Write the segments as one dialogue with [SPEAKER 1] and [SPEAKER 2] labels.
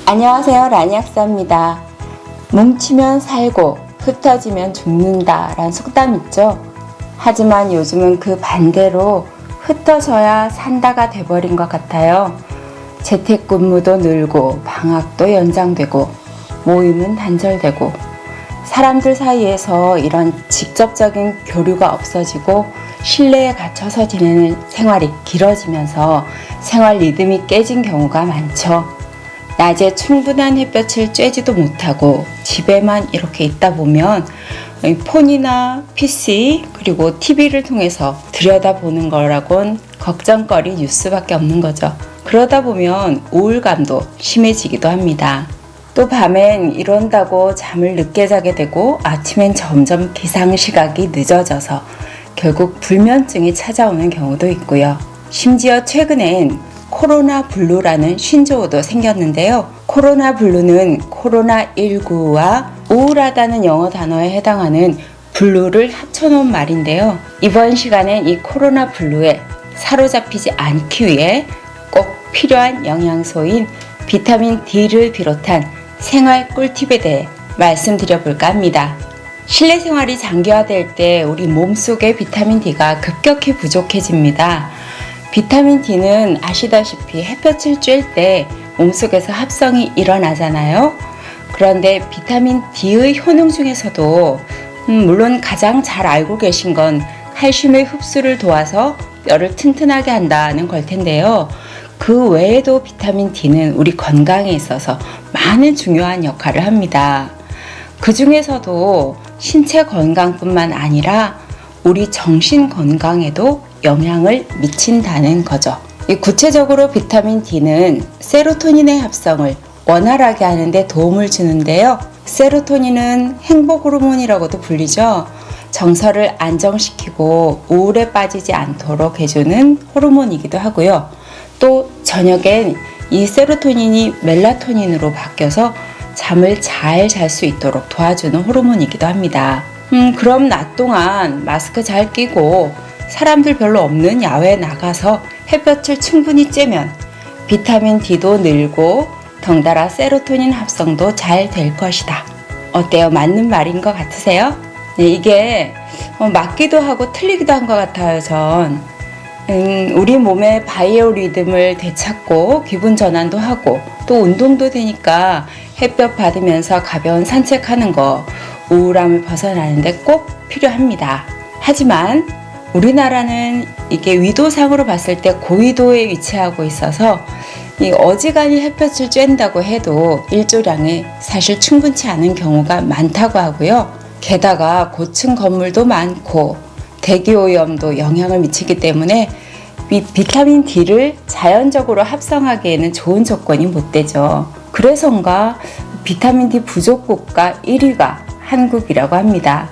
[SPEAKER 1] 안녕하세요, 라니학사입니다. 뭉치면 살고 흩어지면 죽는다 라는 속담 있죠. 하지만 요즘은 그 반대로 흩어져야 산다가 돼버린 것 같아요. 재택근무도 늘고 방학도 연장되고 모임은 단절되고 사람들 사이에서 이런 직접적인 교류가 없어지고 실내에 갇혀서 지내는 생활이 길어지면서 생활 리듬이 깨진 경우가 많죠. 낮에 충분한 햇볕을 쬐지도 못하고 집에만 이렇게 있다 보면 폰이나 PC 그리고 TV를 통해서 들여다보는 거라곤 걱정거리 뉴스밖에 없는 거죠. 그러다 보면 우울감도 심해지기도 합니다. 또 밤엔 이런다고 잠을 늦게 자게 되고 아침엔 점점 기상시각이 늦어져서 결국 불면증이 찾아오는 경우도 있고요. 심지어 최근엔 코로나 블루라는 신조어도 생겼는데요. 코로나 블루는 코로나19와 우울하다는 영어 단어에 해당하는 블루를 합쳐놓은 말인데요. 이번 시간엔 이 코로나 블루에 사로잡히지 않기 위해 꼭 필요한 영양소인 비타민 D를 비롯한 생활 꿀팁에 대해 말씀드려 볼까 합니다. 실내 생활이 장기화될 때 우리 몸속의 비타민 D가 급격히 부족해집니다. 비타민 D는 아시다시피 햇볕을 쬐일 때 몸속에서 합성이 일어나잖아요. 그런데 비타민 D의 효능 중에서도 물론 가장 잘 알고 계신 건 칼슘의 흡수를 도와서 뼈를 튼튼하게 한다는 걸 텐데요. 그 외에도 비타민 D는 우리 건강에 있어서 많은 중요한 역할을 합니다. 그 중에서도 신체 건강뿐만 아니라 우리 정신 건강에도 영향을 미친다는 거죠. 구체적으로 비타민 D는 세로토닌의 합성을 원활하게 하는데 도움을 주는데요. 세로토닌은 행복 호르몬이라고도 불리죠. 정서를 안정시키고 우울에 빠지지 않도록 해주는 호르몬이기도 하고요. 또 저녁엔 이 세로토닌이 멜라토닌으로 바뀌어서 잠을 잘 잘 수 있도록 도와주는 호르몬이기도 합니다. 그럼 낮 동안 마스크 잘 끼고 사람들 별로 없는 야외에 나가서 햇볕을 충분히 쬐면 비타민 D도 늘고 덩달아 세로토닌 합성도 잘 될 것이다. 어때요? 맞는 말인 것 같으세요? 네, 이게 맞기도 하고 틀리기도 한 것 같아요. 전 우리 몸의 바이오 리듬을 되찾고 기분 전환도 하고 또 운동도 되니까 햇볕 받으면서 가벼운 산책하는 거 우울함을 벗어나는데 꼭 필요합니다. 하지만 우리나라는 이게 위도상으로 봤을 때 고위도에 위치하고 있어서 이 어지간히 햇볕을 쬐다고 해도 일조량이 사실 충분치 않은 경우가 많다고 하고요. 게다가 고층 건물도 많고 대기오염도 영향을 미치기 때문에 비타민 D를 자연적으로 합성하기에는 좋은 조건이 못 되죠. 그래서인가 비타민 D 부족 국가 1위가 한국이라고 합니다.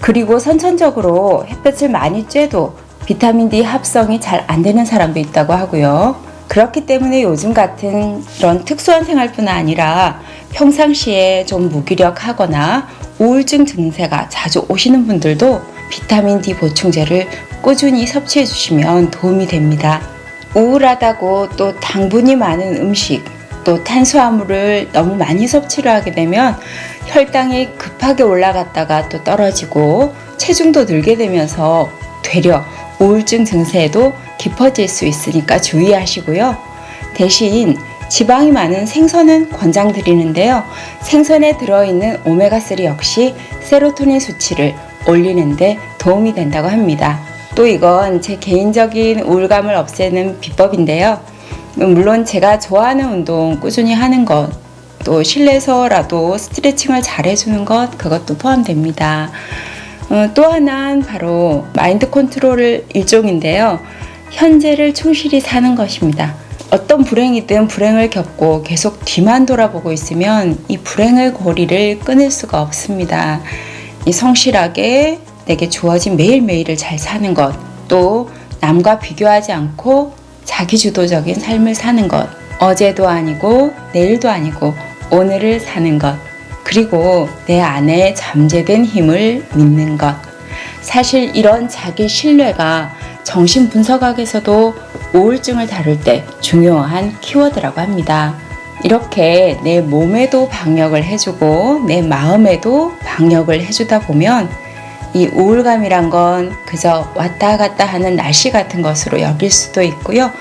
[SPEAKER 1] 그리고 선천적으로 햇볕을 많이 쬐도 비타민 D 합성이 잘 안 되는 사람도 있다고 하고요. 그렇기 때문에 요즘 같은 이런 특수한 생활뿐 아니라 평상시에 좀 무기력하거나 우울증 증세가 자주 오시는 분들도 비타민 D 보충제를 꾸준히 섭취해 주시면 도움이 됩니다. 우울하다고 또 당분이 많은 음식, 또 탄수화물을 너무 많이 섭취를 하게 되면 혈당이 급하게 올라갔다가 또 떨어지고 체중도 늘게 되면서 되려 우울증 증세에도 깊어질 수 있으니까 주의하시고요. 대신 지방이 많은 생선은 권장드리는데요. 생선에 들어있는 오메가3 역시 세로토닌 수치를 올리는데 도움이 된다고 합니다. 또 이건 제 개인적인 우울감을 없애는 비법인데요. 물론 제가 좋아하는 운동 꾸준히 하는 것, 또 실내에서라도 스트레칭을 잘 해주는 것, 그것도 포함됩니다. 또 하나는 바로 마인드 컨트롤 일종인데요. 현재를 충실히 사는 것입니다. 어떤 불행이든 불행을 겪고 계속 뒤만 돌아보고 있으면 이 불행의 고리를 끊을 수가 없습니다. 이 성실하게 내게 주어진 매일매일을 잘 사는 것, 또 남과 비교하지 않고 자기주도적인 삶을 사는 것, 어제도 아니고 내일도 아니고 오늘을 사는 것, 그리고 내 안에 잠재된 힘을 믿는 것. 사실 이런 자기 신뢰가 정신분석학에서도 우울증을 다룰 때 중요한 키워드라고 합니다. 이렇게 내 몸에도 방역을 해주고 내 마음에도 방역을 해주다 보면 이 우울감이란 건 그저 왔다 갔다 하는 날씨 같은 것으로 여길 수도 있고요.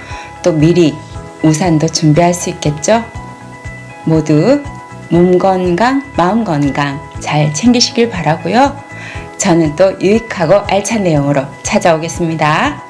[SPEAKER 1] 또 미리 우산도 준비할 수 있겠죠. 모두 몸 건강, 마음 건강 잘 챙기시길 바라고요. 저는 또 유익하고 알찬 내용으로 찾아오겠습니다.